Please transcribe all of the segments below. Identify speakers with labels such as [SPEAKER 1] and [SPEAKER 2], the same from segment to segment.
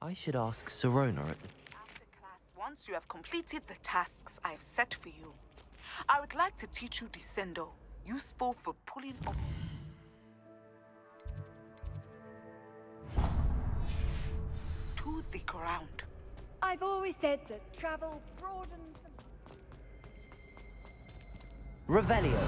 [SPEAKER 1] I should ask Sirona at the...
[SPEAKER 2] After class, once you have completed the tasks I have set for you, I would like to teach you Descendo, useful for pulling up to the ground.
[SPEAKER 3] I've always said that travel broadens the...
[SPEAKER 1] Revelio.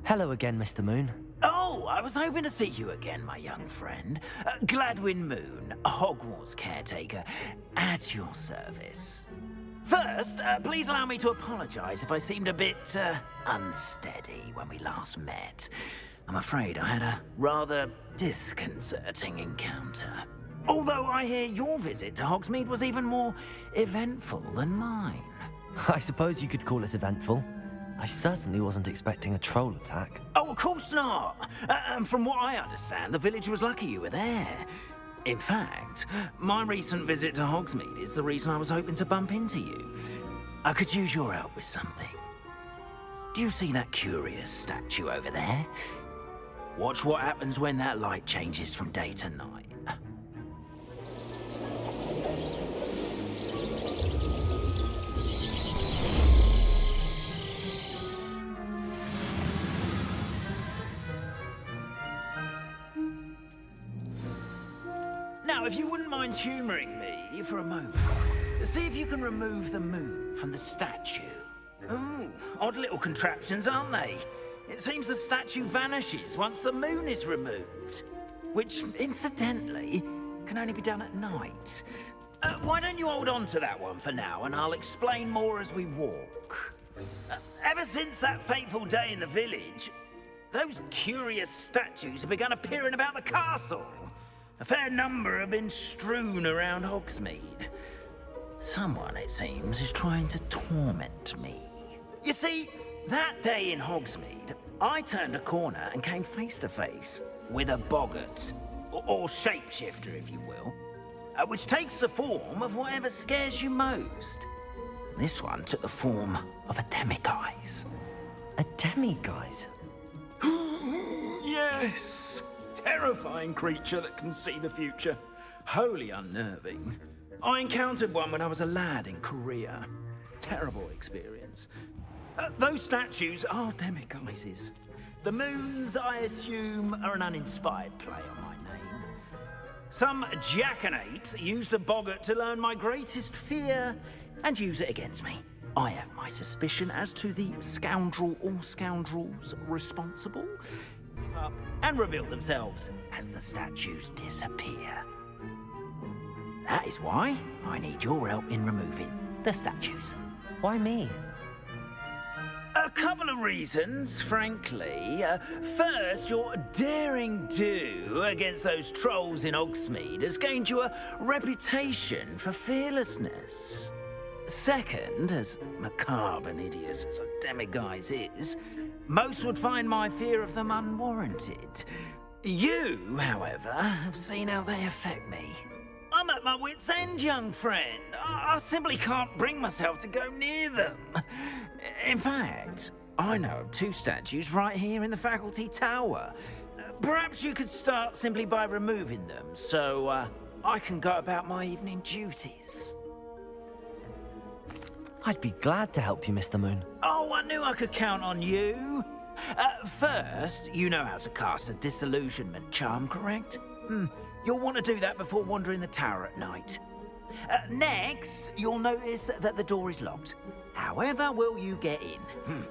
[SPEAKER 1] Hello again, Mr. Moon.
[SPEAKER 4] Oh, I was hoping to see you again, my young friend. Gladwin Moon, Hogwarts caretaker, at your service. First, please allow me to apologize if I seemed a bit, unsteady when we last met. I'm afraid I had a rather disconcerting encounter. Although I hear your visit to Hogsmeade was even more eventful than mine.
[SPEAKER 1] I suppose you could call it eventful. I certainly wasn't expecting a troll attack.
[SPEAKER 4] Oh, of course not. And from what I understand, the village was lucky you were there. In fact, my recent visit to Hogsmeade is the reason I was hoping to bump into you. I could use your help with something. Do you see that curious statue over there? Watch what happens when that light changes from day to night. Now, if you wouldn't mind humouring me for a moment, see if you can remove the moon from the statue. Ooh, odd little contraptions, aren't they? It seems the statue vanishes once the moon is removed, which, incidentally, can only be done at night. Why don't you hold on to that one for now, and I'll explain more as we walk. Ever since that fateful day in the village, those curious statues have begun appearing about the castle. A fair number have been strewn around Hogsmeade. Someone, it seems, is trying to torment me. You see, that day in Hogsmeade, I turned a corner and came face to face with a boggart, or shapeshifter, if you will, which takes the form of whatever scares you most. This one took the form of a demiguise.
[SPEAKER 1] A demiguise?
[SPEAKER 5] Yes! Terrifying creature that can see the future. Wholly unnerving.
[SPEAKER 4] I encountered one when I was a lad in Korea. Terrible experience. Those statues are demiguises. The moons, I assume, are an uninspired play on my name. Some jackanapes used a boggart to learn my greatest fear and use it against me. I have my suspicion as to the scoundrel or scoundrels responsible. Up and reveal themselves as the statues disappear. That is why I need your help in removing the statues.
[SPEAKER 1] Why me?
[SPEAKER 4] A couple of reasons, frankly. First, your daring do against those trolls in Hogsmeade has gained you a reputation for fearlessness. Second, as macabre and hideous as a demiguise is, most would find my fear of them unwarranted. You, however, have seen how they affect me. I'm at my wit's end, young friend. I simply can't bring myself to go near them. In fact, I know of two statues right here in the faculty tower. Perhaps you could start simply by removing them, so I can go about my evening duties.
[SPEAKER 1] I'd be glad to help you, Mr. Moon.
[SPEAKER 4] Oh, I knew I could count on you. First, you know how to cast a disillusionment charm, correct? You'll want to do that before wandering the tower at night. Next, you'll notice that the door is locked. However will you get in?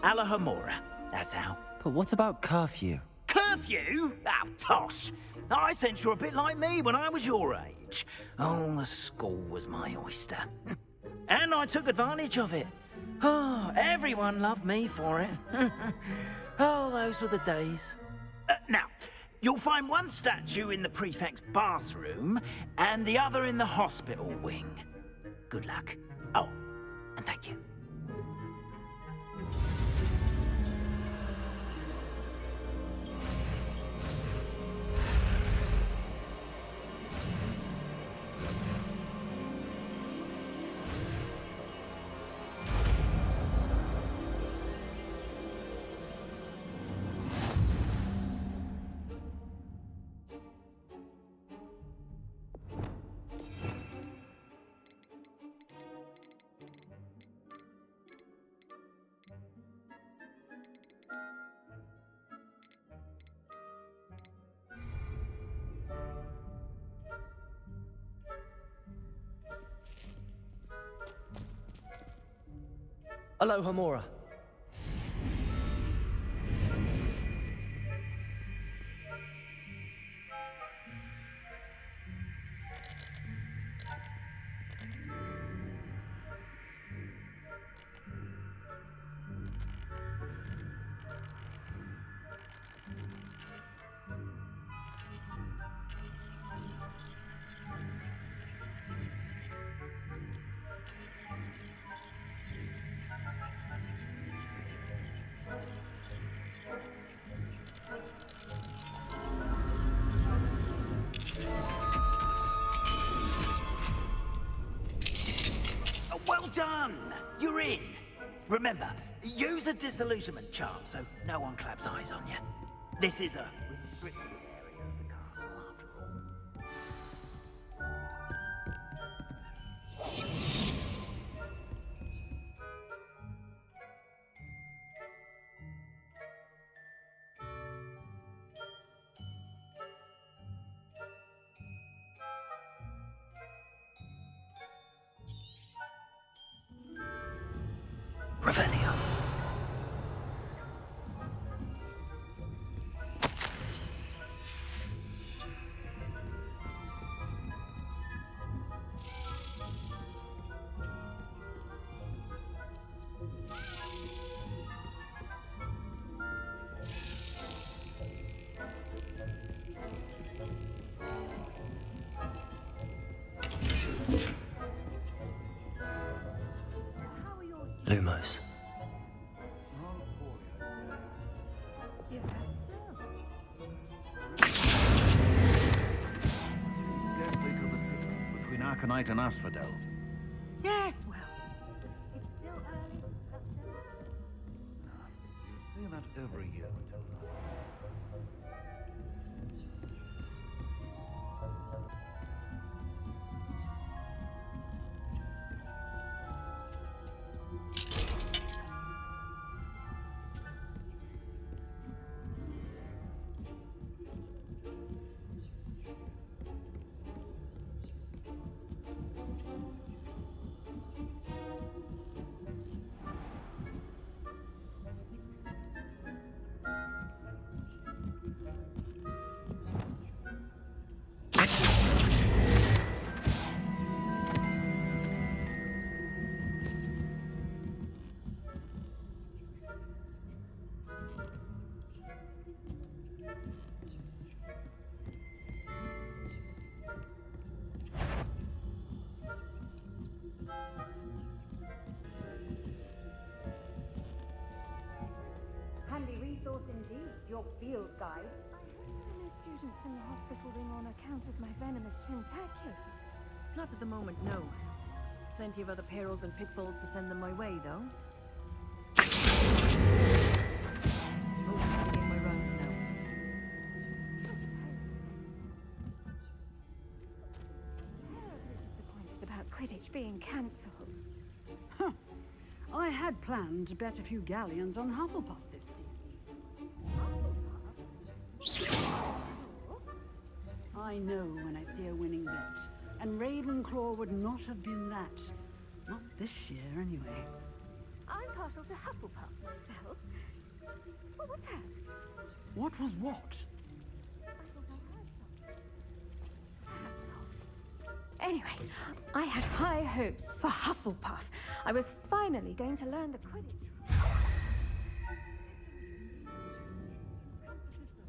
[SPEAKER 4] Alahomora, that's how.
[SPEAKER 1] But what about curfew?
[SPEAKER 4] Curfew? Oh, tosh. I sense you're a bit like me when I was your age. Oh, the school was my oyster. And I took advantage of it. Oh, everyone loved me for it. Oh, those were the days. Now, you'll find one statue in the prefect's bathroom and the other in the hospital wing. Good luck. Oh, and thank you.
[SPEAKER 1] Aloha, Mora.
[SPEAKER 4] Well done! You're in. Remember, use a disillusionment charm so no one claps eyes on you. This is a restricted area of the castle, after all.
[SPEAKER 1] Revelio. Lumos.
[SPEAKER 6] Carefully to the difference between Arcanite and Asphodel.
[SPEAKER 3] Yes, well, it's still early.
[SPEAKER 6] You say that every year until now.
[SPEAKER 3] Handy resource indeed, your field guide.
[SPEAKER 7] I hope there are no students in the hospital wing on account of my venomous tentacle.
[SPEAKER 8] Not at the moment, no. Plenty of other perils and pitfalls to send them my way, though. Oh, I'm getting my rounds now.
[SPEAKER 7] Terribly disappointed about Quidditch being cancelled.
[SPEAKER 9] I had planned to bet a few galleons on Hufflepuff this season. I know when I see a winning bet, and Ravenclaw would not have been that. Not this year, anyway.
[SPEAKER 7] I'm partial to Hufflepuff myself. What was that?
[SPEAKER 9] What was what?
[SPEAKER 7] I thought I heard something. Perhaps not. Anyway, I had high hopes for Hufflepuff. I was finally going to learn the Quidditch.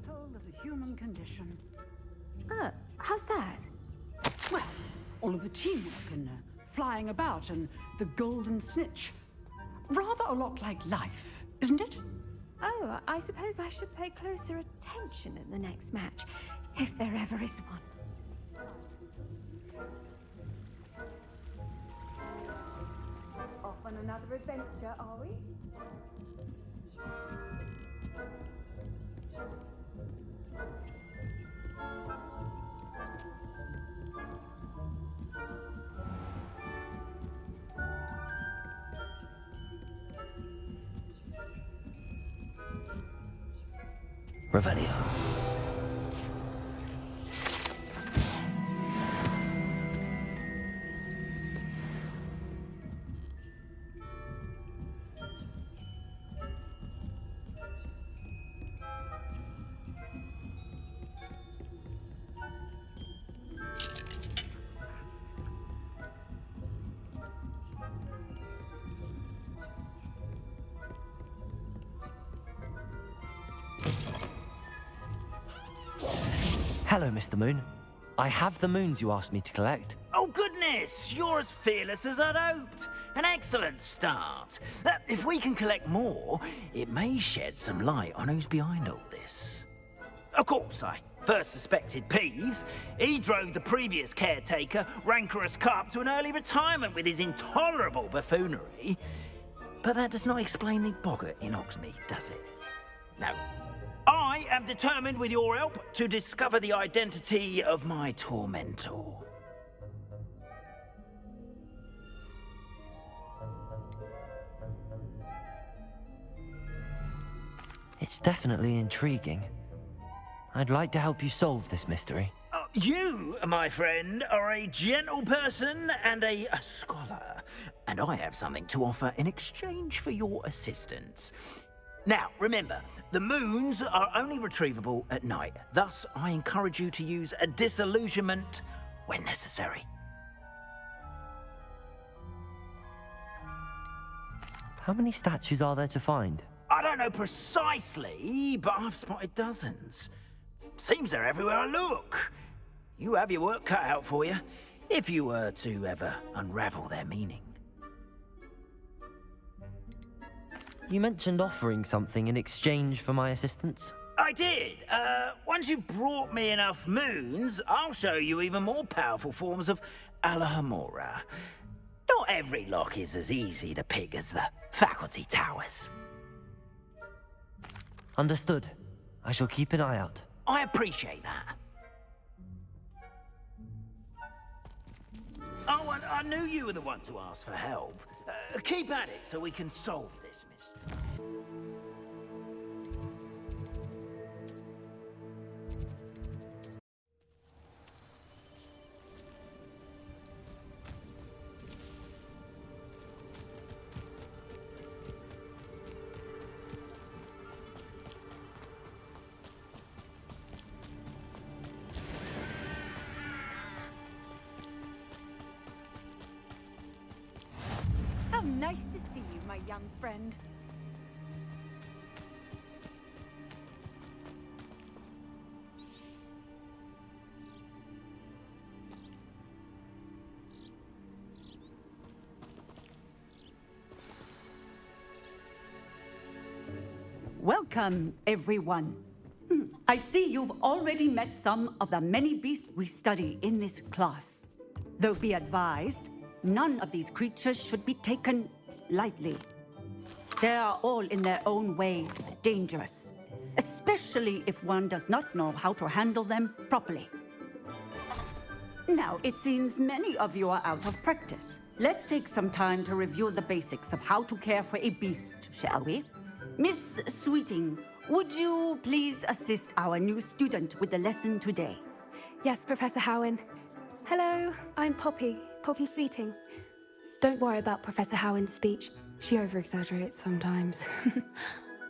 [SPEAKER 9] The whole of the human condition.
[SPEAKER 7] How's that?
[SPEAKER 9] Well, all of the teamwork and flying about and the golden snitch. Rather a lot like life, isn't it?
[SPEAKER 7] Oh, I suppose I should pay closer attention in the next match, if there ever is one.
[SPEAKER 3] Off on another adventure, are we?
[SPEAKER 1] Revelio. Hello, Mr. Moon. I have the moons you asked me to collect.
[SPEAKER 4] Oh, goodness! You're as fearless as I'd hoped. An excellent start. If we can collect more, it may shed some light on who's behind all this. Of course, I first suspected Peeves. He drove the previous caretaker, Rancorous Carp, to an early retirement with his intolerable buffoonery. But that does not explain the boggart in Hogsmeade, does it? No. I am determined, with your help, to discover the identity of my tormentor.
[SPEAKER 1] It's definitely intriguing. I'd like to help you solve this mystery.
[SPEAKER 4] You, my friend, are a gentle person and a scholar, and I have something to offer in exchange for your assistance. Now, remember, the moons are only retrievable at night. Thus, I encourage you to use a disillusionment when necessary.
[SPEAKER 1] How many statues are there to find?
[SPEAKER 4] I don't know precisely, but I've spotted dozens. Seems they're everywhere I look. You have your work cut out for you, if you were to ever unravel their meaning.
[SPEAKER 1] You mentioned offering something in exchange for my assistance?
[SPEAKER 4] I did. Once you've brought me enough moons, I'll show you even more powerful forms of Alahamora. Not every lock is as easy to pick as the faculty towers.
[SPEAKER 1] Understood. I shall keep an eye out.
[SPEAKER 4] I appreciate that. Oh, and I knew you were the one to ask for help. Keep at it so we can solve this mystery.
[SPEAKER 3] How nice to see you, my young friend.
[SPEAKER 10] Welcome, everyone. I see you've already met some of the many beasts we study in this class. Though be advised, none of these creatures should be taken lightly. They are all in their own way dangerous, especially if one does not know how to handle them properly. Now, it seems many of you are out of practice. Let's take some time to review the basics of how to care for a beast, shall we? Miss Sweeting, would you please assist our new student with the lesson today?
[SPEAKER 7] Yes, Professor Howen. Hello, I'm Poppy Sweeting. Don't worry about Professor Howen's speech. She over-exaggerates sometimes.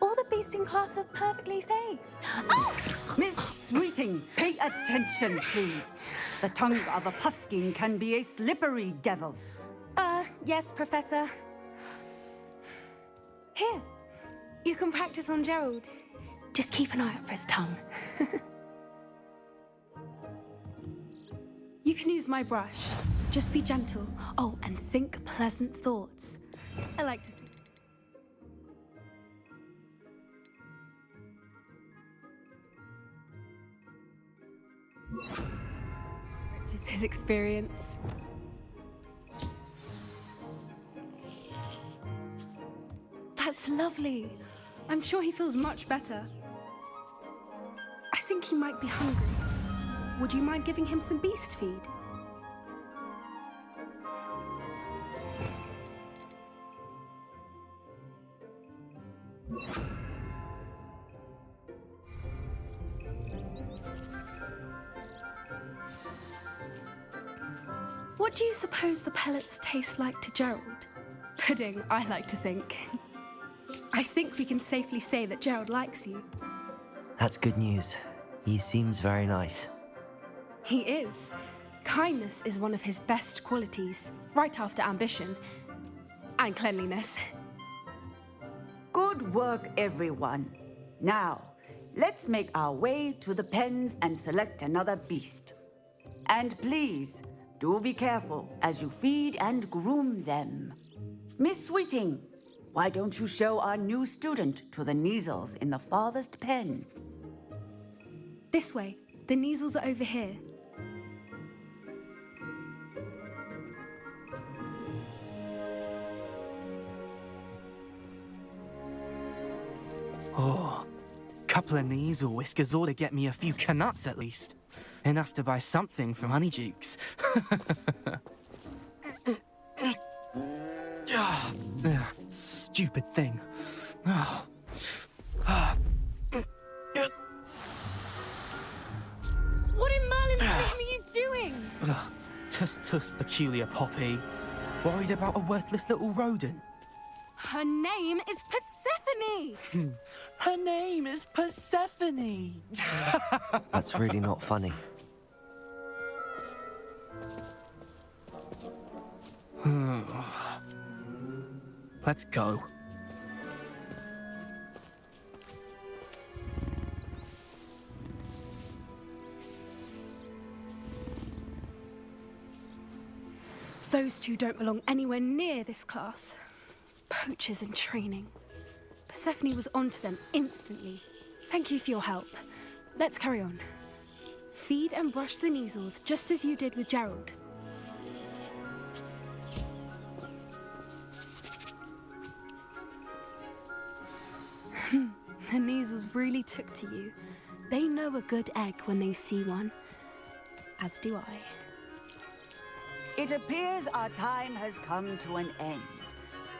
[SPEAKER 7] All the beasts in class are perfectly safe. Oh!
[SPEAKER 10] Miss Sweeting, pay attention, please. The tongue of a puffskein can be a slippery devil.
[SPEAKER 7] Yes, Professor. Here, you can practice on Gerald. Just keep an eye out for his tongue. You can use my brush. Just be gentle. Oh, and think pleasant thoughts. I like to think. Which is his experience. That's lovely. I'm sure he feels much better. I think he might be hungry. Would you mind giving him some beast feed? What do you suppose the pellets taste like to Gerald? Pudding, I like to think. I think we can safely say that Gerald likes you.
[SPEAKER 1] That's good news. He seems very nice.
[SPEAKER 7] He is. Kindness is one of his best qualities, right after ambition and cleanliness.
[SPEAKER 10] Good work, everyone. Now, let's make our way to the pens and select another beast. And please, do be careful as you feed and groom them. Miss Sweeting, why don't you show our new student to the Neasels in the farthest pen?
[SPEAKER 7] This way. The Neasels are over here.
[SPEAKER 11] Oh, couple of Neasel whiskers ought to get me a few canuts at least. Enough to buy something from Honeydukes. Stupid thing.
[SPEAKER 7] What in Merlin's name are you doing?
[SPEAKER 11] Tuss, peculiar Poppy. Worried about a worthless little rodent?
[SPEAKER 7] Her name is Persephone!
[SPEAKER 11] Her name is Persephone!
[SPEAKER 1] That's really not funny.
[SPEAKER 11] Let's go.
[SPEAKER 7] Those two don't belong anywhere near this class. Poachers in training. Persephone was onto them instantly. Thank you for your help. Let's carry on. Feed and brush the Neasels just as you did with Gerald. The Neasels really took to you. They know a good egg when they see one. As do I.
[SPEAKER 10] It appears our time has come to an end.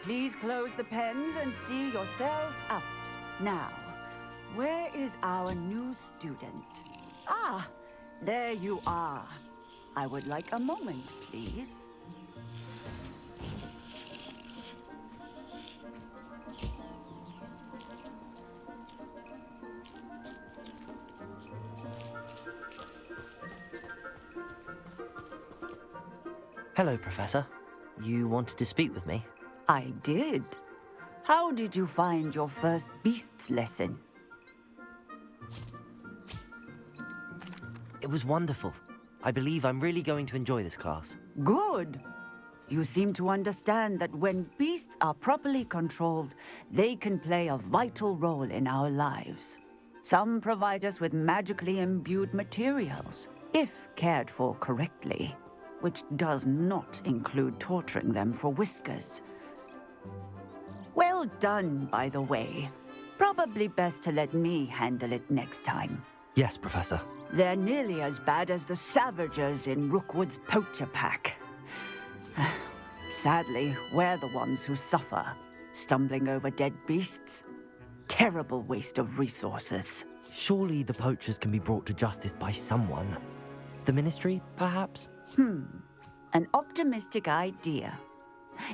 [SPEAKER 10] Please close the pens and see yourselves out. Now, where is our new student? Ah, there you are. I would like a moment, please.
[SPEAKER 1] Hello, Professor. You wanted to speak with me?
[SPEAKER 10] I did. How did you find your first beasts lesson?
[SPEAKER 1] It was wonderful. I believe I'm really going to enjoy this class.
[SPEAKER 10] Good. You seem to understand that when beasts are properly controlled, they can play a vital role in our lives. Some provide us with magically imbued materials, if cared for correctly, which does not include torturing them for whiskers. Well done, by the way. Probably best to let me handle it next time.
[SPEAKER 1] Yes, Professor.
[SPEAKER 10] They're nearly as bad as the Savagers in Rookwood's poacher pack. Sadly, we're the ones who suffer, stumbling over dead beasts. Terrible waste of resources.
[SPEAKER 1] Surely the poachers can be brought to justice by someone. The Ministry, perhaps?
[SPEAKER 10] An optimistic idea.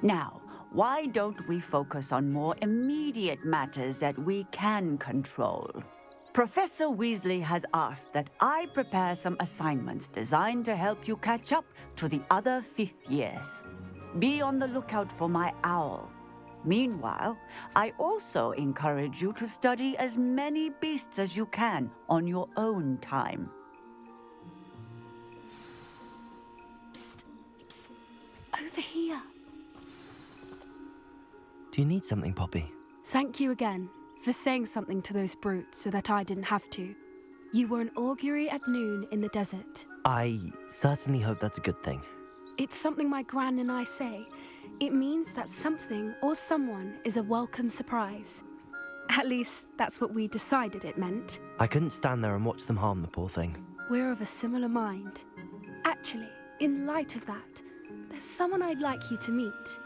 [SPEAKER 10] Now, why don't we focus on more immediate matters that we can control? Professor Weasley has asked that I prepare some assignments designed to help you catch up to the other fifth years. Be on the lookout for my owl. Meanwhile, I also encourage you to study as many beasts as you can on your own time.
[SPEAKER 7] Over here.
[SPEAKER 1] Do you need something, Poppy?
[SPEAKER 7] Thank you again for saying something to those brutes so that I didn't have to. You were an augury at noon in the desert.
[SPEAKER 1] I certainly hope that's a good thing.
[SPEAKER 7] It's something my gran and I say. It means that something or someone is a welcome surprise. At least, that's what we decided it meant.
[SPEAKER 1] I couldn't stand there and watch them harm the poor thing.
[SPEAKER 7] We're of a similar mind. Actually, in light of that, there's someone I'd like you to meet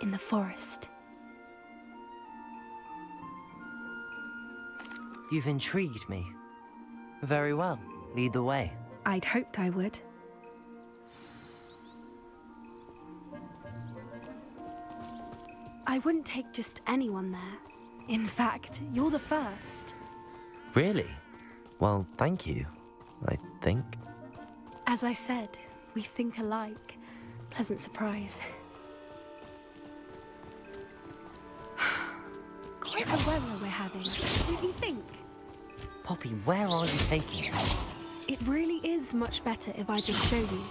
[SPEAKER 7] in the forest.
[SPEAKER 1] You've intrigued me. Very well. Lead the way.
[SPEAKER 7] I'd hoped I would. I wouldn't take just anyone there. In fact, you're the first.
[SPEAKER 1] Really? Well, thank you, I think.
[SPEAKER 7] As I said, we think alike. Pleasant surprise. Quite a weather we're having, don't you think?
[SPEAKER 1] Poppy, where are you taking me?
[SPEAKER 7] It really is much better if I just show you.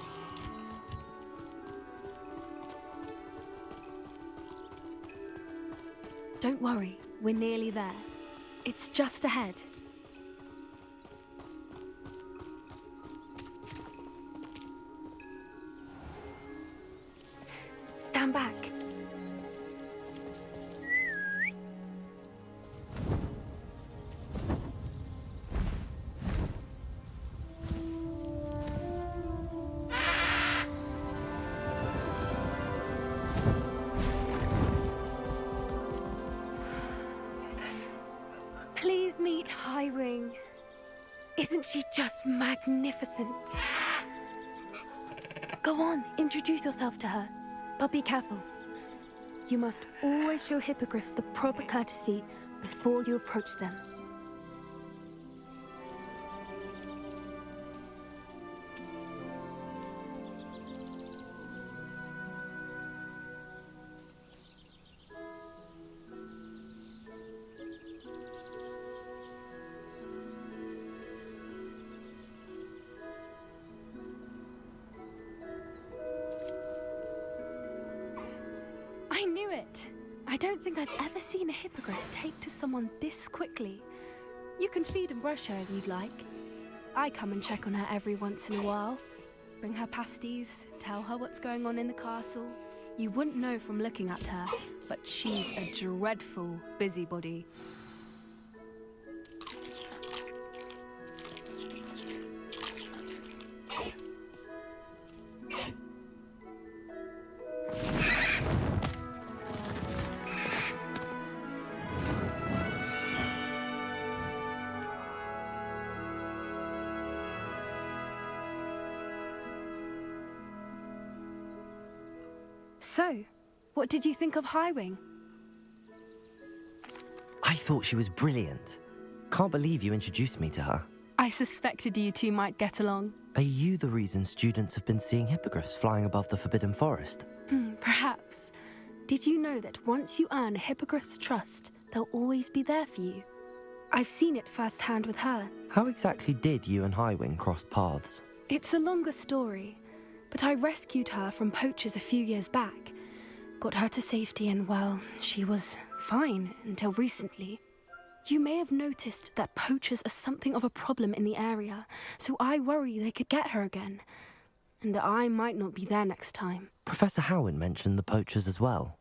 [SPEAKER 7] Don't worry, we're nearly there. It's just ahead. Stand back. Please meet Highwing. Isn't she just magnificent? Go on, introduce yourself to her. But be careful. You must always show hippogriffs the proper courtesy before you approach them. I knew it! I don't think I've ever seen a hippogriff take to someone this quickly. You can feed and brush her if you'd like. I come and check on her every once in a while. Bring her pasties, tell her what's going on in the castle. You wouldn't know from looking at her, but she's a dreadful busybody. So, what did you think of Highwing?
[SPEAKER 1] I thought she was brilliant. Can't believe you introduced me to her.
[SPEAKER 7] I suspected you two might get along.
[SPEAKER 1] Are you the reason students have been seeing hippogriffs flying above the Forbidden Forest?
[SPEAKER 7] Perhaps. Did you know that once you earn a hippogriff's trust, they'll always be there for you? I've seen it firsthand with her.
[SPEAKER 1] How exactly did you and Highwing cross paths?
[SPEAKER 7] It's a longer story, but I rescued her from poachers a few years back. Got her to safety and, well, she was fine until recently. You may have noticed that poachers are something of a problem in the area, so I worry they could get her again. And I might not be there next time.
[SPEAKER 1] Professor Howen mentioned the poachers as well.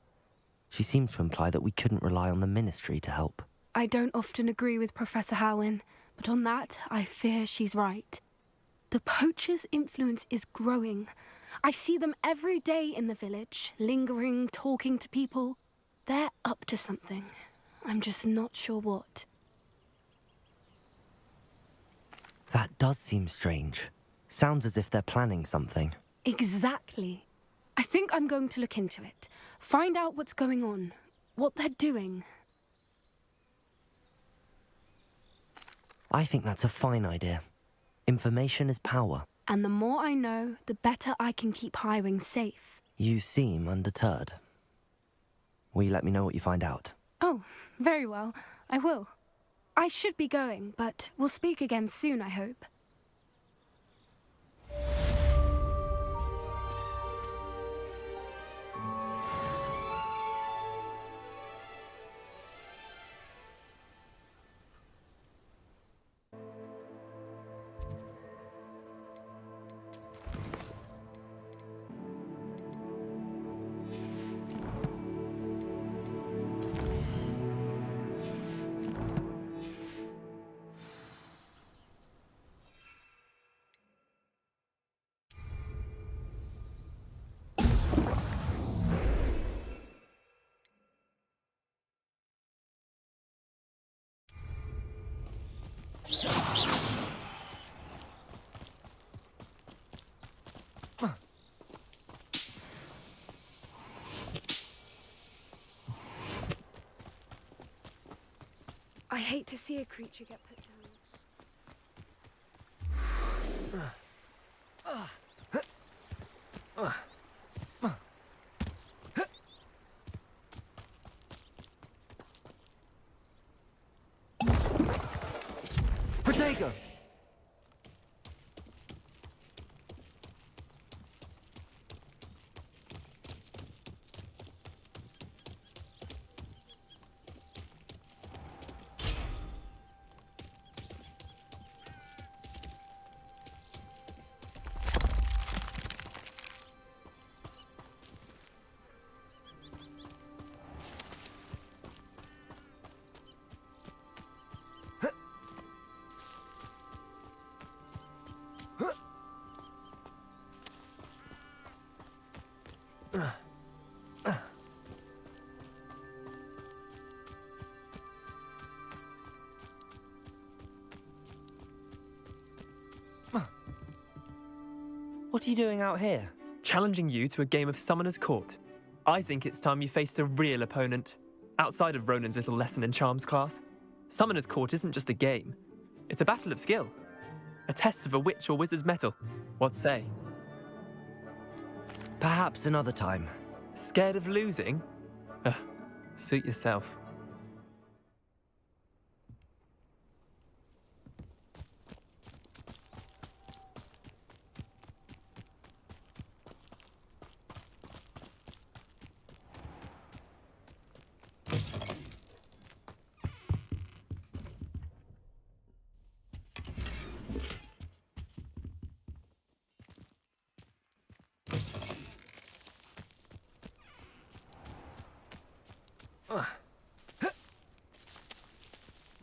[SPEAKER 1] She seemed to imply that we couldn't rely on the Ministry to help.
[SPEAKER 7] I don't often agree with Professor Howen, but on that, I fear she's right. The poachers' influence is growing. I see them every day in the village, lingering, talking to people. They're up to something. I'm just not sure what.
[SPEAKER 1] That does seem strange. Sounds as if they're planning something.
[SPEAKER 7] Exactly. I think I'm going to look into it. Find out what's going on, what they're doing.
[SPEAKER 1] I think that's a fine idea. Information is power.
[SPEAKER 7] And the more I know, the better I can keep Highwing safe.
[SPEAKER 1] You seem undeterred. Will you let me know what you find out?
[SPEAKER 7] Oh, very well. I will. I should be going, but we'll speak again soon, I hope. I hate to see a creature get put down.
[SPEAKER 1] go.
[SPEAKER 12] What are you doing out here? Challenging you to a game of Summoner's Court. I think it's time you faced a real opponent, outside of Ronan's little lesson in charms class. Summoner's Court isn't just a game. It's a battle of skill. A test of a witch or wizard's mettle. What say?
[SPEAKER 1] Perhaps another time.
[SPEAKER 12] Scared of losing? Ugh, suit yourself.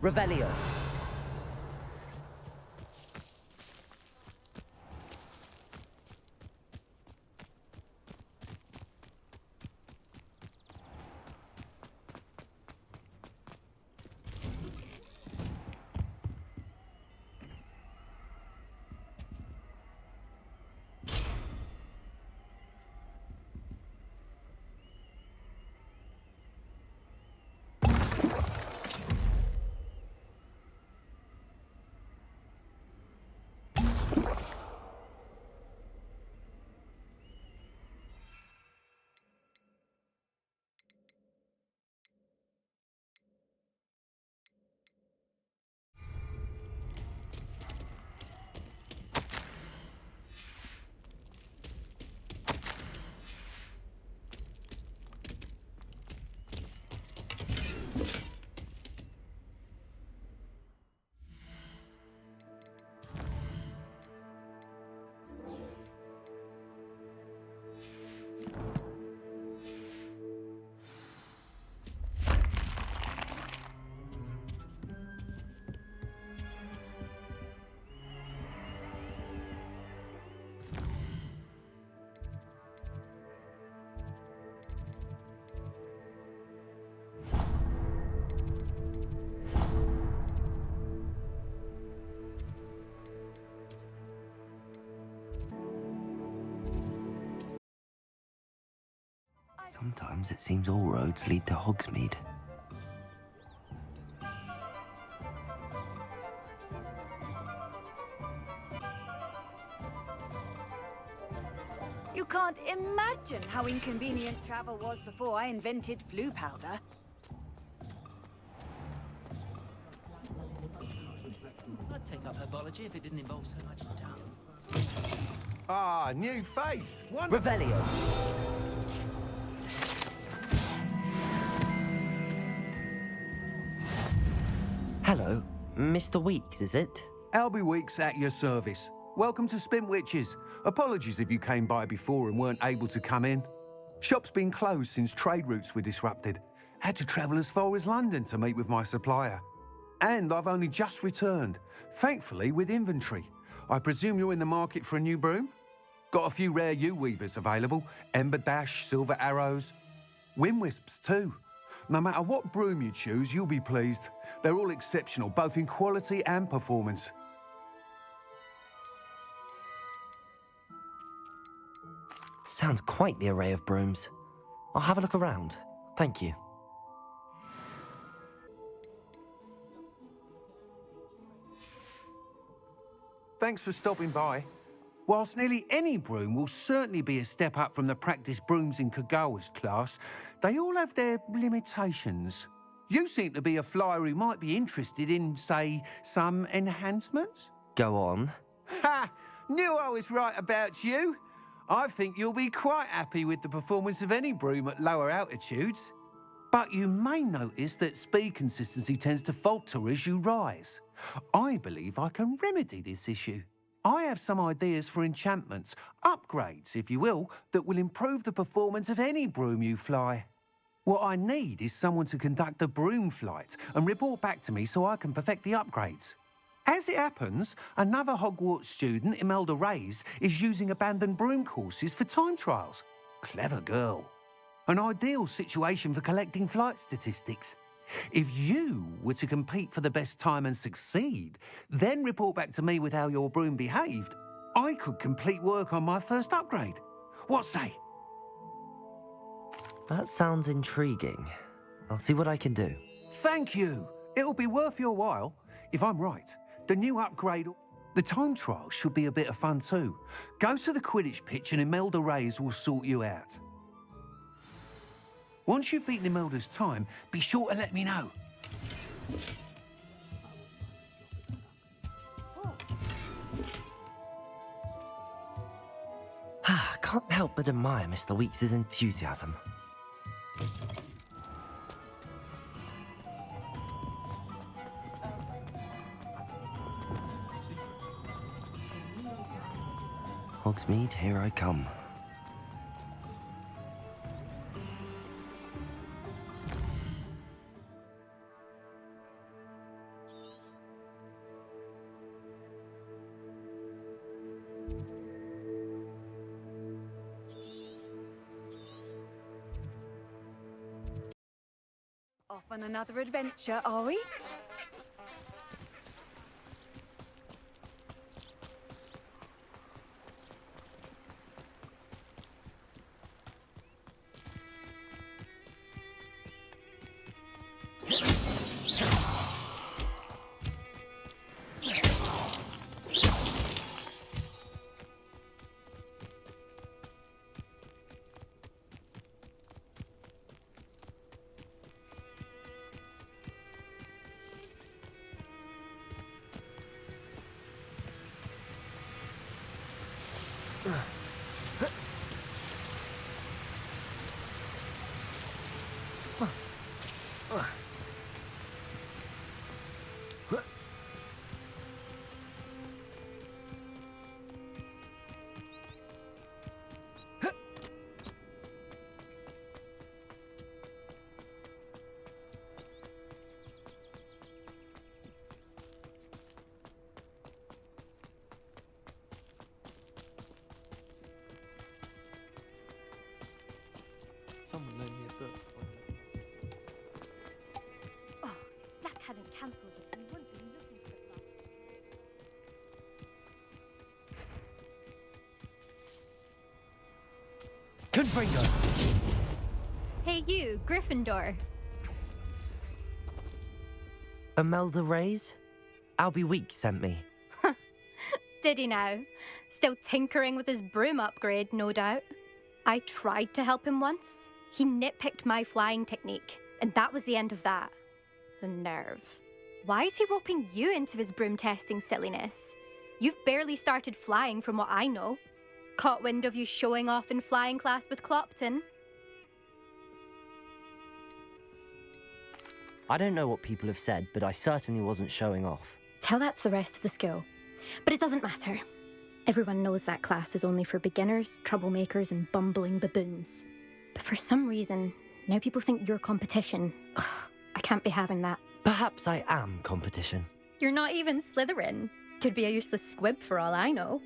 [SPEAKER 1] Revelio. Sometimes it seems all roads lead to Hogsmeade.
[SPEAKER 3] You can't imagine how inconvenient travel was before I invented flu powder.
[SPEAKER 13] I'd take up herbology if it didn't involve so much tongue.
[SPEAKER 14] Ah, new face.
[SPEAKER 1] Revelio. Hello, Mr. Weeks, is it?
[SPEAKER 14] Albie Weeks at your service. Welcome to Spint Witches. Apologies if you came by before and weren't able to come in. Shop's been closed since trade routes were disrupted. Had to travel as far as London to meet with my supplier. And I've only just returned, thankfully with inventory. I presume you're in the market for a new broom? Got a few rare yew-weavers available. Ember Dash, Silver Arrows. Wind Wisps too. No matter what broom you choose, you'll be pleased. They're all exceptional, both in quality and performance.
[SPEAKER 1] Sounds quite the array of brooms. I'll have a look around. Thank you.
[SPEAKER 14] Thanks for stopping by. Whilst nearly any broom will certainly be a step up from the practice brooms in Kagawa's class, they all have their limitations. You seem to be a flyer who might be interested in, say, some enhancements?
[SPEAKER 1] Go on.
[SPEAKER 14] Ha! Knew I was right about you. I think you'll be quite happy with the performance of any broom at lower altitudes. But you may notice that speed consistency tends to falter as you rise. I believe I can remedy this issue. I have some ideas for enchantments, upgrades, if you will, that will improve the performance of any broom you fly. What I need is someone to conduct a broom flight and report back to me so I can perfect the upgrades. As it happens, another Hogwarts student, Imelda Reyes, is using abandoned broom courses for time trials. Clever girl. An ideal situation for collecting flight statistics. If you were to compete for the best time and succeed, then report back to me with how your broom behaved, I could complete work on my first upgrade. What say?
[SPEAKER 1] That sounds intriguing. I'll see what I can do.
[SPEAKER 14] Thank you. It'll be worth your while. If I'm right, the new upgrade... The time trial should be a bit of fun too. Go to the Quidditch pitch and Imelda Reyes will sort you out. Once you've beaten Imelda's time, be sure to let me know.
[SPEAKER 1] Can't help but admire Mr. Weeks' enthusiasm. Hogsmeade, here I come.
[SPEAKER 3] Off on another adventure, are we?
[SPEAKER 12] Someone loaned me a book.
[SPEAKER 15] Oh, if Black hadn't cancelled it, we wouldn't be looking for the
[SPEAKER 1] Confringo!
[SPEAKER 15] Hey you, Gryffindor.
[SPEAKER 1] Imelda Reyes? Albie Weeks sent me.
[SPEAKER 15] Did he now? Still tinkering with his broom upgrade, no doubt. I tried to help him once. He nitpicked my flying technique, and that was the end of that. The nerve. Why is he roping you into his broom testing silliness? You've barely started flying from what I know. Caught wind of you showing off in flying class with Clopton.
[SPEAKER 1] I don't know what people have said, but I certainly wasn't showing off.
[SPEAKER 15] Tell that to the rest of the school. But it doesn't matter. Everyone knows that class is only for beginners, troublemakers, and bumbling baboons. But for some reason, now people think you're competition. Ugh, I can't be having that.
[SPEAKER 1] Perhaps I am competition.
[SPEAKER 15] You're not even Slytherin. Could be a useless squib for all I know.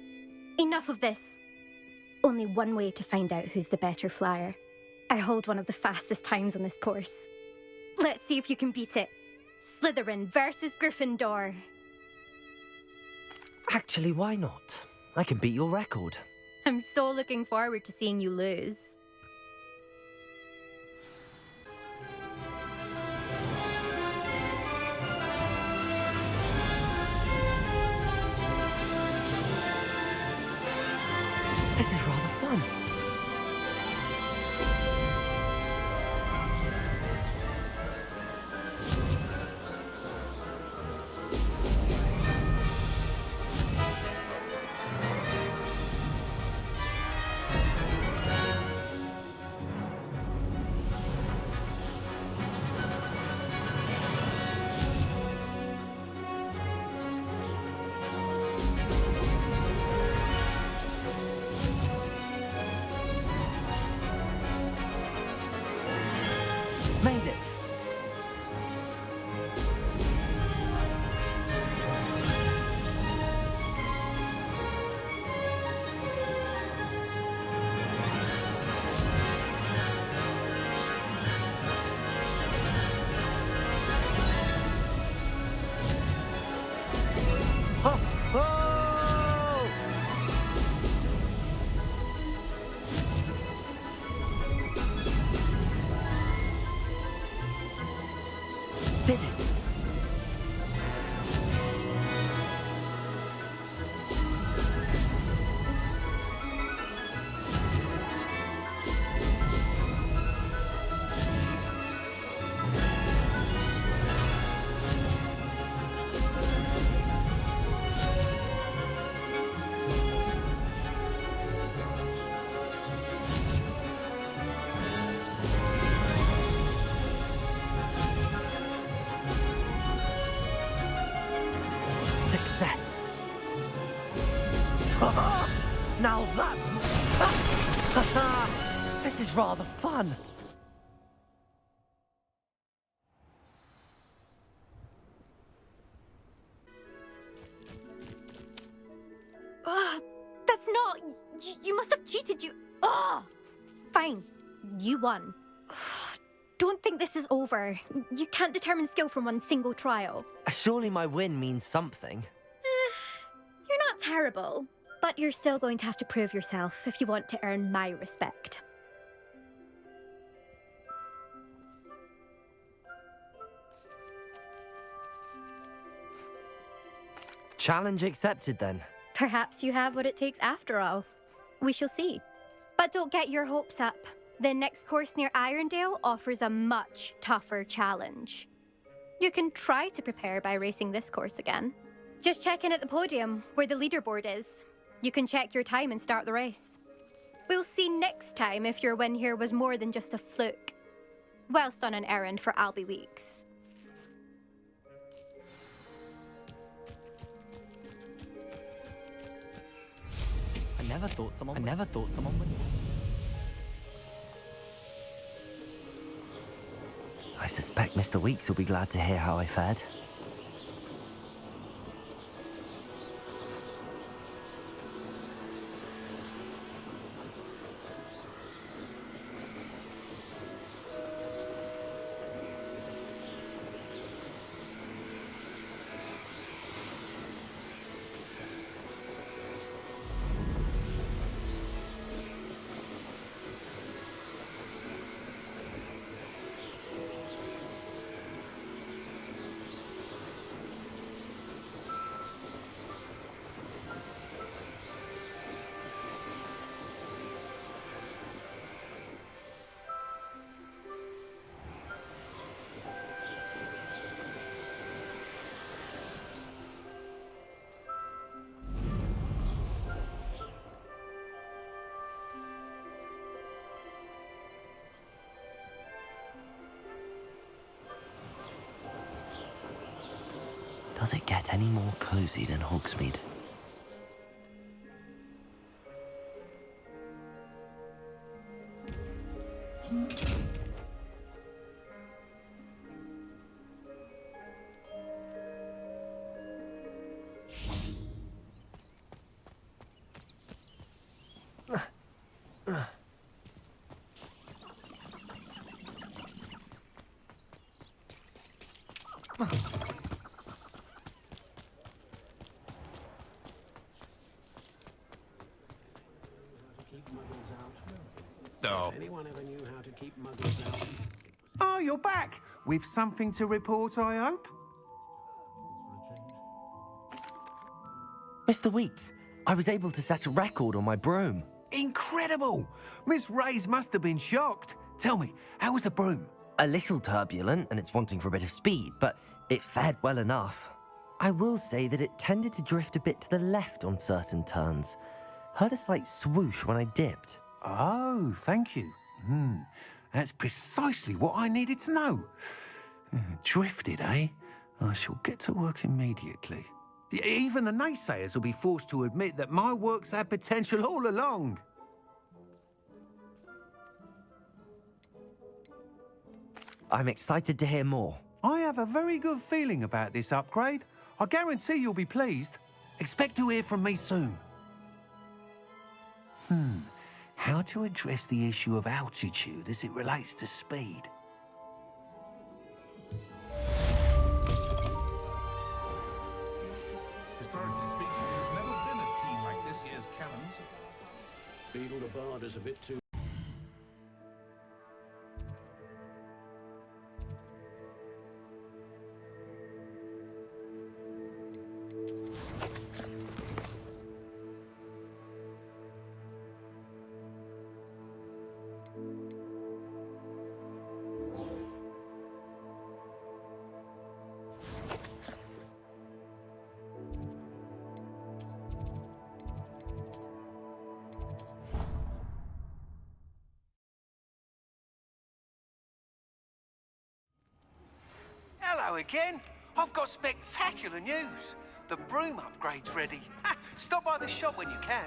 [SPEAKER 15] Enough of this. Only one way to find out who's the better flyer. I hold one of the fastest times on this course. Let's see if you can beat it. Slytherin versus Gryffindor.
[SPEAKER 1] Actually, why not? I can beat your record.
[SPEAKER 15] I'm so looking forward to seeing you lose.
[SPEAKER 1] This is rather fun. This is rather fun.
[SPEAKER 15] That's not... You must have cheated, you... Ugh! Fine. You won. Don't think this is over. You can't determine skill from one single trial.
[SPEAKER 1] Surely my win means something.
[SPEAKER 15] You're not terrible, but you're still going to have to prove yourself if you want to earn my respect.
[SPEAKER 1] Challenge accepted, then.
[SPEAKER 15] Perhaps you have what it takes after all. We shall see. But don't get your hopes up. The next course near Irondale offers a much tougher challenge. You can try to prepare by racing this course again. Just check in at the podium, where the leaderboard is. You can check your time and start the race. We'll see next time if your win here was more than just a fluke. Whilst on an errand for Albie Weeks.
[SPEAKER 11] I never thought someone would...
[SPEAKER 1] I suspect Mr. Weeks will be glad to hear how I fared. Does it get any more cozy than Hogsmeade?
[SPEAKER 6] Anyone ever knew how to keep muggles out?
[SPEAKER 14] Oh, you're back! With something to report, I hope?
[SPEAKER 1] Mr. Weeks, I was able to set a record on my broom.
[SPEAKER 14] Incredible! Miss Reyes must have been shocked. Tell me, how was the broom?
[SPEAKER 1] A little turbulent, and it's wanting for a bit of speed, but it fared well enough. I will say that it tended to drift a bit to the left on certain turns. Heard a slight swoosh when I dipped.
[SPEAKER 14] Oh, thank you. That's precisely what I needed to know. Drifted, eh? I shall get to work immediately. Even the naysayers will be forced to admit that my work's had potential all along.
[SPEAKER 1] I'm excited to hear more.
[SPEAKER 14] I have a very good feeling about this upgrade. I guarantee you'll be pleased. Expect to hear from me soon. How to address the issue of altitude as it relates to speed?
[SPEAKER 6] Historically speaking, there's never been a team like this year's Cannons. Beetle the Bard is a bit too...
[SPEAKER 14] Hello again. I've got spectacular news. The broom upgrade's ready. Stop by the shop when you can.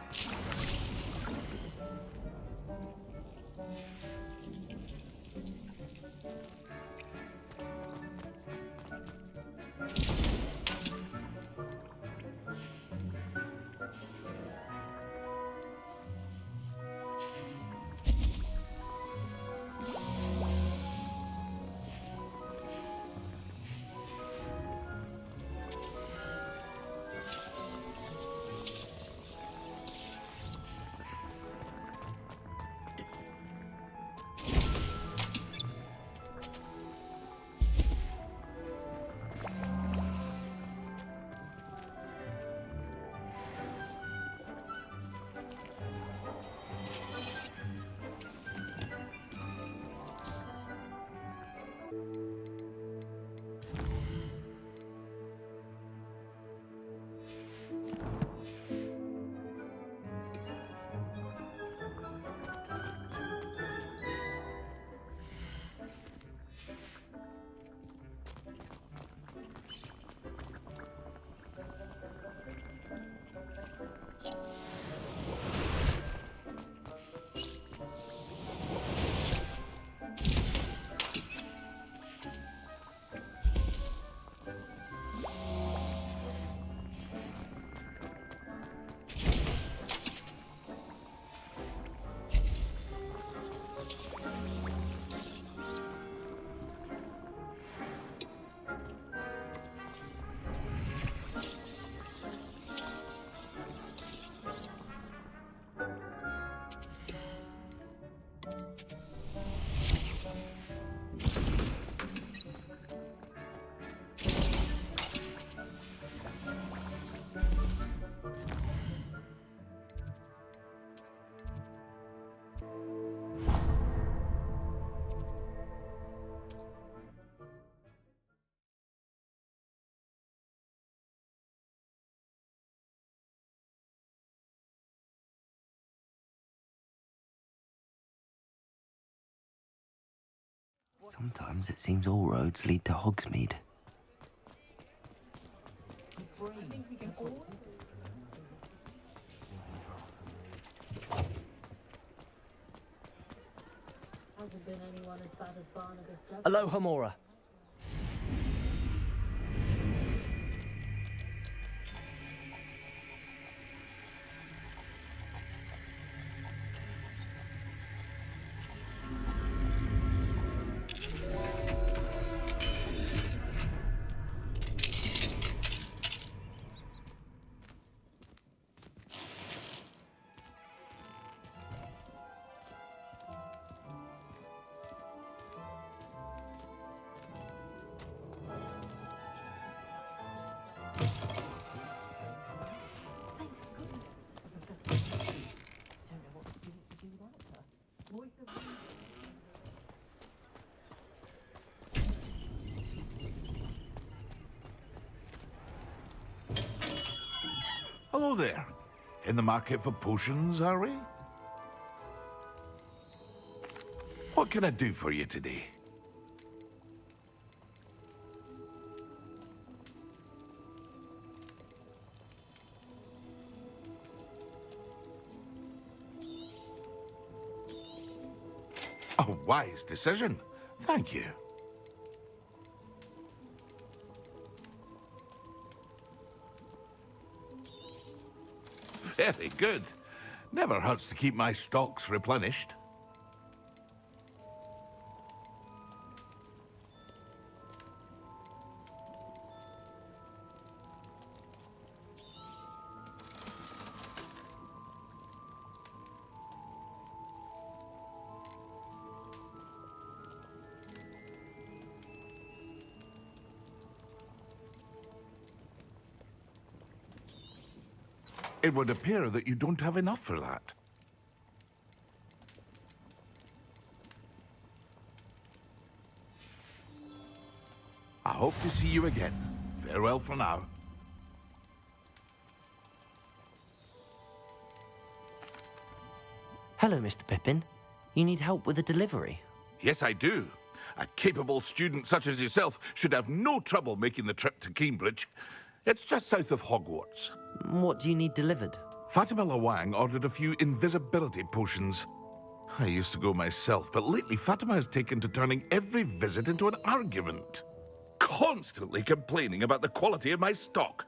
[SPEAKER 1] Sometimes it seems all roads lead to Hogsmeade.
[SPEAKER 16] Hasn't been anyone as bad as Barnabas.
[SPEAKER 1] Aloha, Mora.
[SPEAKER 17] Hello there. In the market for potions, are we? What can I do for you today? A wise decision. Thank you. Very good. Never hurts to keep my stocks replenished. It would appear that you don't have enough for that. I hope to see you again. Farewell for now.
[SPEAKER 1] Hello, Mr. Pippin. You need help with a delivery?
[SPEAKER 17] Yes, I do. A capable student such as yourself should have no trouble making the trip to Cambridge. It's just south of Hogwarts.
[SPEAKER 1] What do you need delivered?
[SPEAKER 17] Fatima Lawang ordered a few invisibility potions. I used to go myself, but lately Fatima has taken to turning every visit into an argument. Constantly complaining about the quality of my stock.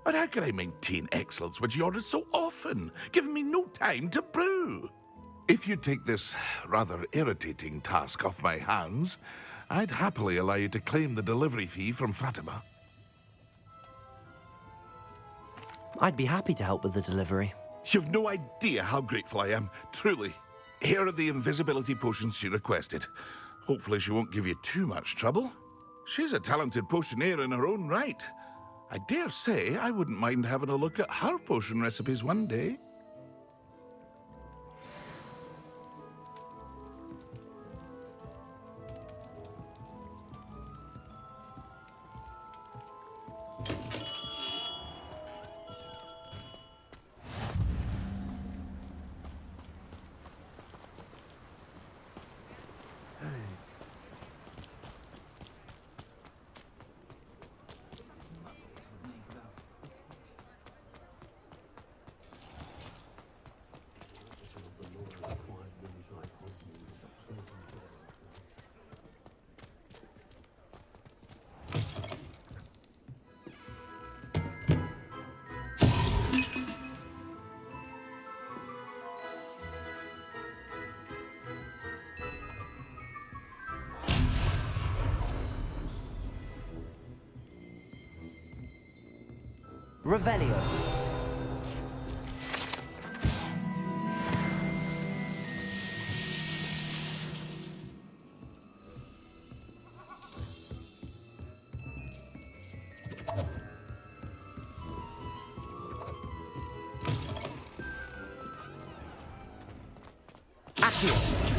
[SPEAKER 17] But how can I maintain excellence when she orders so often, giving me no time to brew? If you take this rather irritating task off my hands, I'd happily allow you to claim the delivery fee from Fatima.
[SPEAKER 1] I'd be happy to help with the delivery.
[SPEAKER 17] You've no idea how grateful I am, truly. Here are the invisibility potions she requested. Hopefully she won't give you too much trouble. She's a talented potioneer in her own right. I dare say I wouldn't mind having a look at her potion recipes one day.
[SPEAKER 1] Revelio. Accio.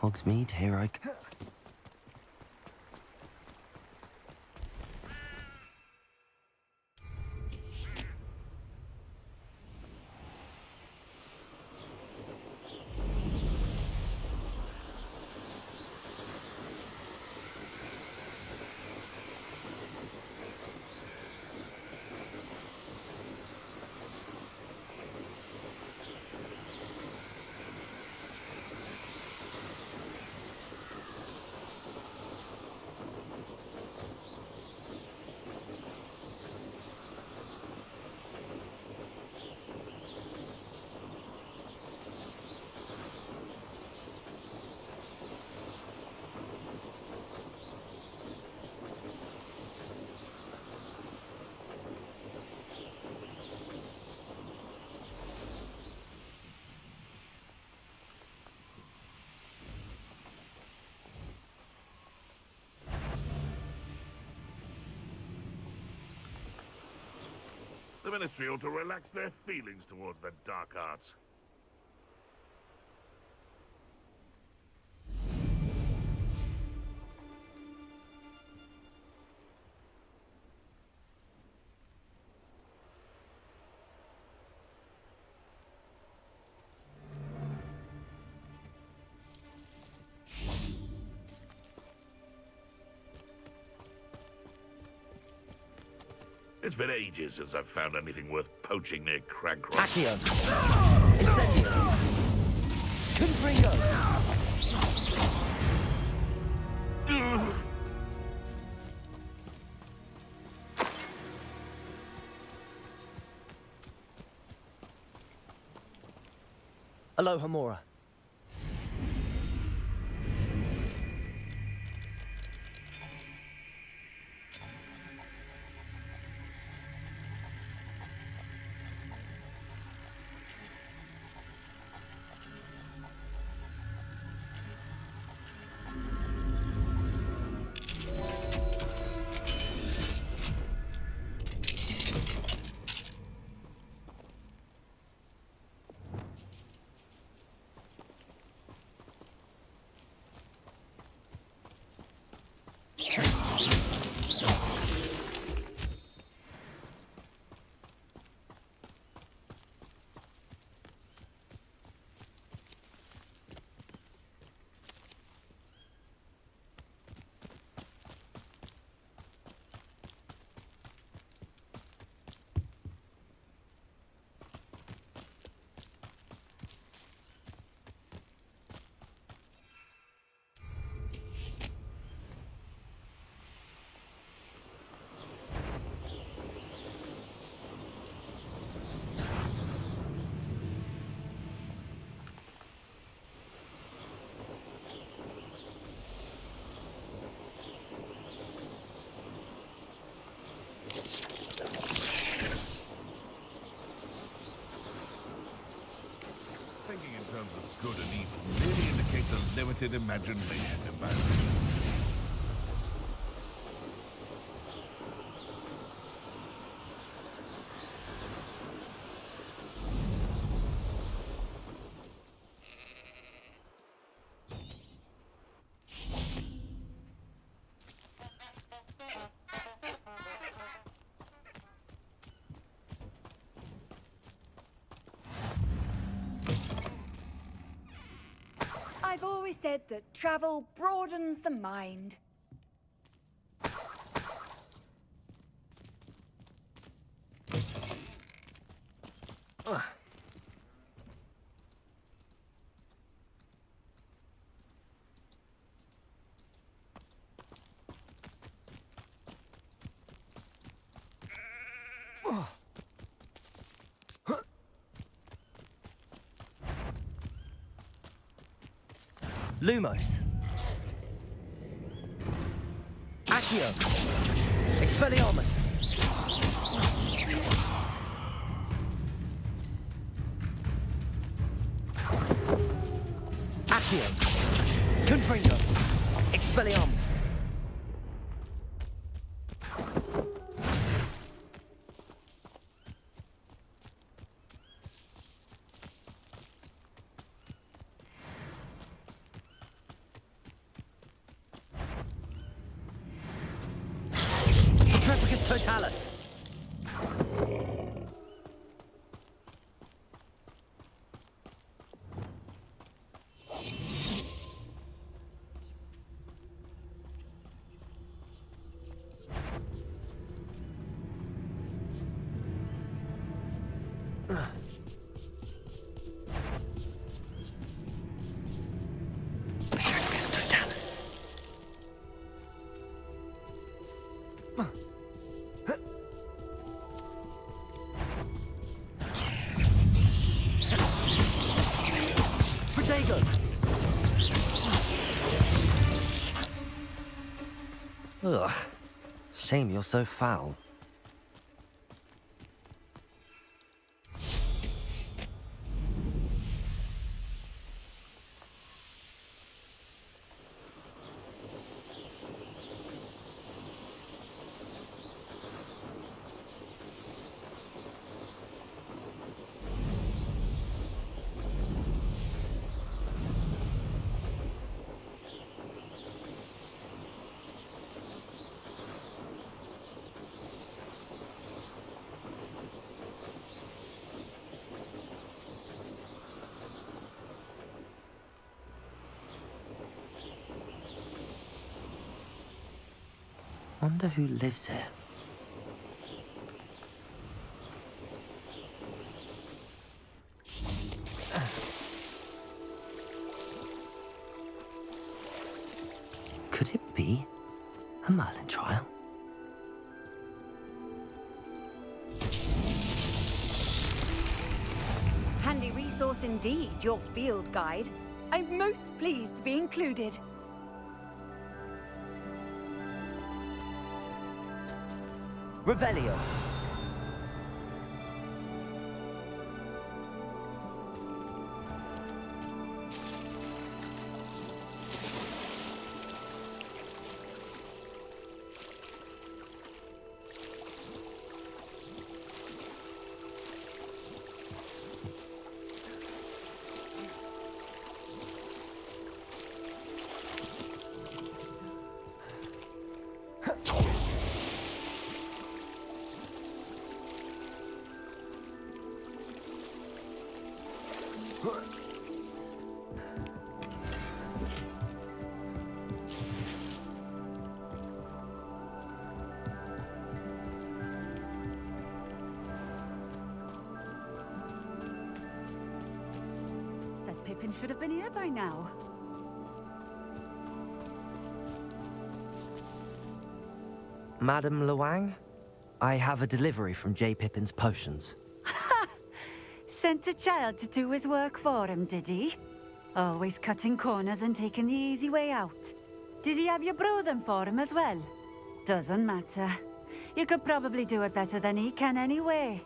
[SPEAKER 1] Hogsmeade, here I go.
[SPEAKER 17] The Ministry ought to relax their feelings towards the dark arts. It's been ages since I've found anything worth poaching near Cragcroft.
[SPEAKER 1] Accio! Incendio! Confringo! Aloha Mora.
[SPEAKER 17] Thinking in terms of good and evil merely indicates a limited imagination about it.
[SPEAKER 3] I've always said that travel broadens the mind.
[SPEAKER 1] Lumos. Accio. Expelliarmus. Accio. Confringo. Expelliarmus. Totalis! Ugh. Shame you're so foul. Wonder who lives here. Could it be a Merlin trial?
[SPEAKER 3] Handy resource indeed, your field guide. I'm most pleased to be included.
[SPEAKER 1] Revelio.
[SPEAKER 10] That Pippin should have been here by now.
[SPEAKER 1] Madam Luang, I have a delivery from J. Pippin's potions.
[SPEAKER 10] Sent a child to do his work for him, did he? Always cutting corners and taking the easy way out. Did he have you brew them for him as well? Doesn't matter. You could probably do it better than he can anyway.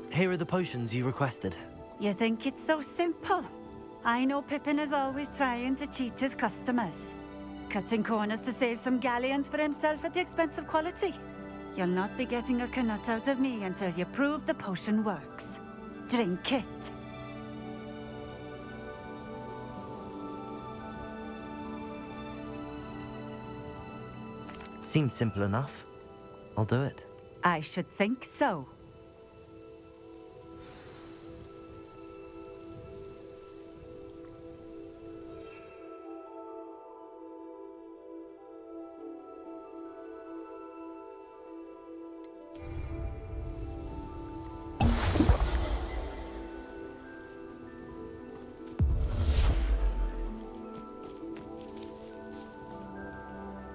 [SPEAKER 1] Here are the potions you requested.
[SPEAKER 10] You think it's so simple? I know Pippin is always trying to cheat his customers. Cutting corners to save some galleons for himself at the expense of quality. You'll not be getting a canut out of me until you prove the potion works. Drink it.
[SPEAKER 1] Seems simple enough. I'll do it.
[SPEAKER 10] I should think so.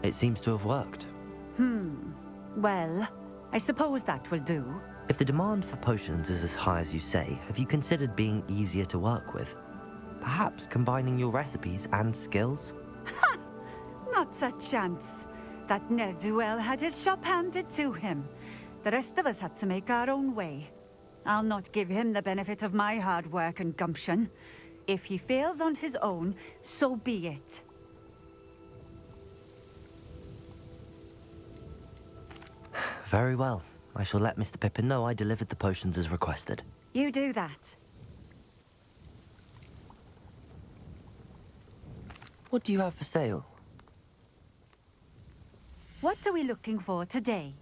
[SPEAKER 1] It seems to have worked.
[SPEAKER 10] Well, I suppose that will do.
[SPEAKER 1] If the demand for potions is as high as you say, have you considered being easier to work with? Perhaps combining your recipes and skills?
[SPEAKER 10] Not a chance. That ne'er-do-well had his shop handed to him. The rest of us had to make our own way. I'll not give him the benefit of my hard work and gumption. If he fails on his own, so be it.
[SPEAKER 1] Very well. I shall let Mr. Pippin know I delivered the potions as requested.
[SPEAKER 10] You do that.
[SPEAKER 1] What do you have for sale?
[SPEAKER 10] What are we looking for today?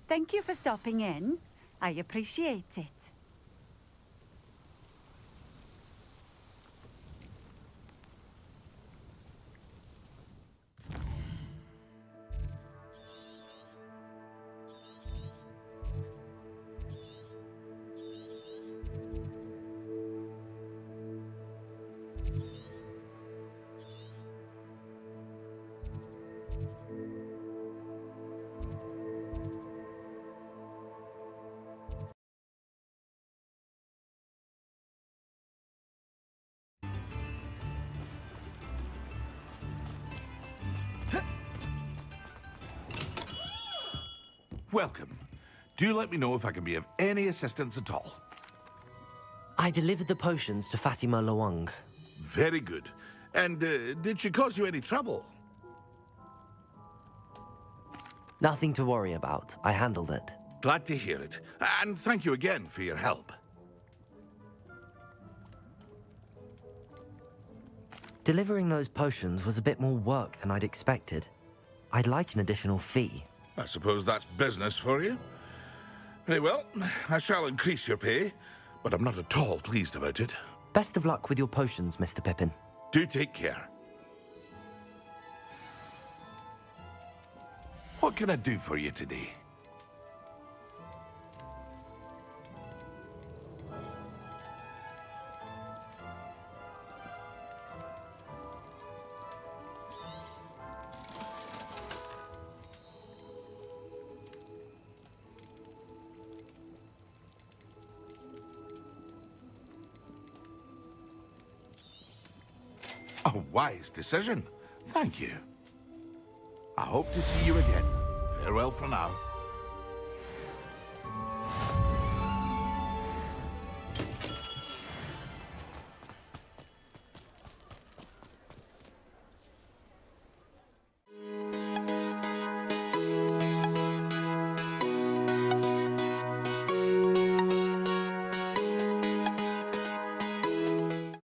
[SPEAKER 10] Thank you for stopping in. I appreciate it.
[SPEAKER 17] Welcome. Do let me know if I can be of any assistance at all.
[SPEAKER 1] I delivered the potions to Fatima Lawang.
[SPEAKER 17] Very good. And did she cause you any trouble?
[SPEAKER 1] Nothing to worry about. I handled it.
[SPEAKER 17] Glad to hear it. And thank you again for your help.
[SPEAKER 1] Delivering those potions was a bit more work than I'd expected. I'd like an additional fee.
[SPEAKER 17] I suppose that's business for you. Very well, I shall increase your pay, but I'm not at all pleased about it.
[SPEAKER 1] Best of luck with your potions, Mr. Pippin.
[SPEAKER 17] Do take care. What can I do for you today? A wise decision. Thank you. I hope to see you again. Farewell for now.